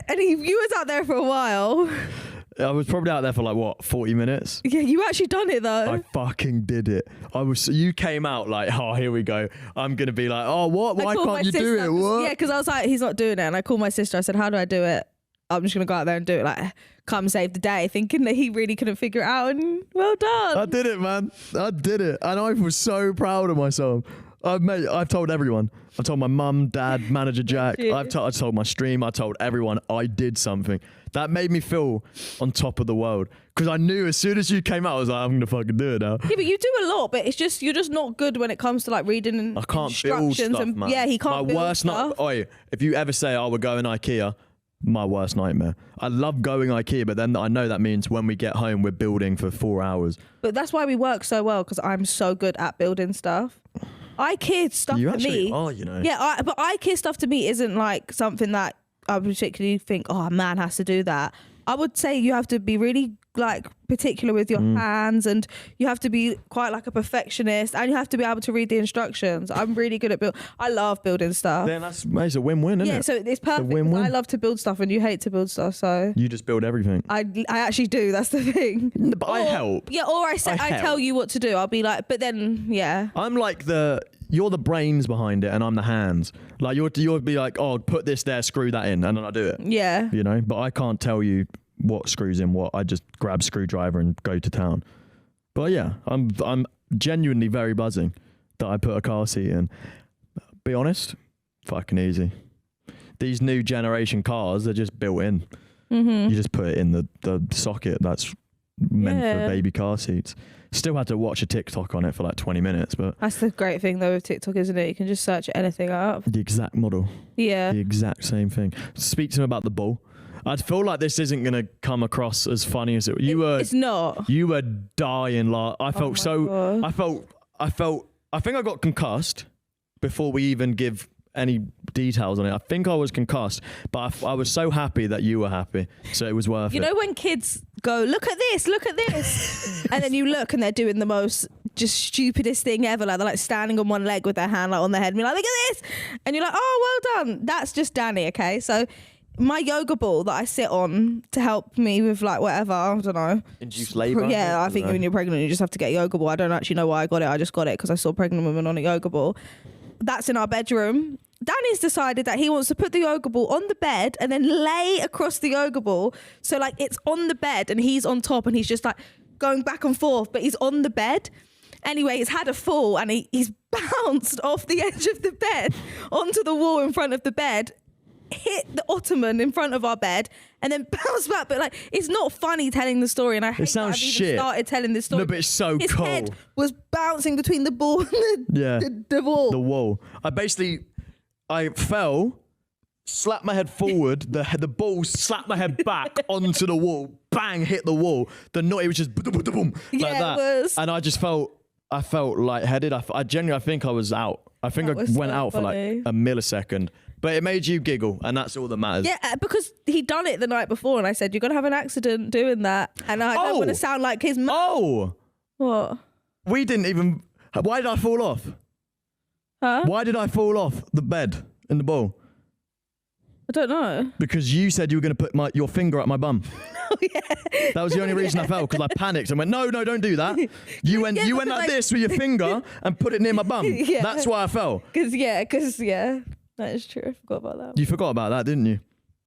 And you was out there for a while. I was probably out there for like, what, 40 minutes? Yeah, you actually done it though. I fucking did it. You came out like, oh, here we go. I'm going to be like, oh, what? Why can't you do it? What? Yeah, because I was like, he's not doing it. And I called my sister. I said, how do I do it? I'm just going to go out there and do it. Like, come save the day, thinking that he really couldn't figure it out. And well done. I did it, man. I did it. And I was so proud of myself. I've told everyone. I told my mum, dad, manager Jack. I told my stream. I told everyone I did something. That made me feel on top of the world. Because I knew as soon as you came out, I was like, I'm going to fucking do it now. Yeah, but you do a lot, but it's just, you're just not good when it comes to like reading and I can't instructions. build stuff, and, man. Yeah, he can't build worst stuff. If you ever say, oh, we're going IKEA, my worst nightmare. I love going IKEA, but then I know that means when we get home, we're building for 4 hours. But that's why we work so well, because I'm so good at building stuff. IKEA stuff You to actually me. are, you know. Yeah, but IKEA stuff to me isn't like something that I particularly think, oh, a man has to do that. I would say you have to be really like particular with your hands, and you have to be quite like a perfectionist, and you have to be able to read the instructions. I'm really good at I love building stuff. Then it's a win-win, isn't it? Yeah, so it's perfect. It's a win-win. I love to build stuff and you hate to build stuff, so You just build everything. I actually do. That's the thing. But I help. Yeah, or I tell you what to do. I'll be like, but then yeah. I'm like you're the brains behind it and I'm the hands. Like you'll be like, oh, put this there, screw that in, and then I do it. Yeah. You know, but I can't tell you what screws in what. I just grab screwdriver and go to town. But yeah, I'm genuinely very buzzing that I put a car seat in. Be honest, fucking easy. These new generation cars, they're just built in. You just put it in the socket that's meant for baby car seats. Still had to watch a TikTok on it for like 20 minutes, but That's the great thing though with TikTok, isn't it? You can just search anything up. the exact model, Yeah. the exact same thing. Speak to him about the bull. I feel like this isn't going to come across as funny as It's not. You were dying. I felt God. I think I got concussed before we even give any details on it. I think I was concussed, but I was so happy that you were happy, so it was worth it. You know when kids go, look at this, and then you look and they're doing the most just stupidest thing ever. Like they're like standing on one leg with their hand like on their head, and you're like, look at this, and you're like, oh, well done. That's just Danny, okay? So my yoga ball that I sit on to help me with like whatever, I don't know. Induced labour? Yeah, I think when you're pregnant, you just have to get a yoga ball. I don't actually know why I got it. I just got it because I saw pregnant women on a yoga ball. That's in our bedroom. Danny's decided that he wants to put the yoga ball on the bed and then lay across the yoga ball. So like it's on the bed and he's on top and he's just like going back and forth, but he's on the bed. Anyway, he's had a fall and he's bounced off the edge of the bed onto the wall in front of the bed, hit the ottoman in front of our bed, and then bounced back. But like, it's not funny telling the story, and I hate that I've even started telling this story. No, but it's so His cool. head was bouncing between the ball and the wall. The wall. I fell, slapped my head forward, the ball slapped my head back onto the wall, bang, hit the wall. The noise was just boom, like that. It was. And I felt lightheaded. I genuinely think I was out. I think I went out for like a millisecond. But it made you giggle, and that's all that matters. Yeah, because he'd done it the night before, and I said, you're going to have an accident doing that. And I don't want to sound like his mum. Oh! What? We didn't even... Why did I fall off? Huh? Why did I fall off the bed in the ball? I don't know. Because you said you were going to put your finger up my bum. Oh, yeah. That was the only reason I fell, because I panicked and went, no, don't do that. You went like this with your finger and put it near my bum. Yeah. That's why I fell. Because, that is true. I forgot about that. You forgot about that, didn't you?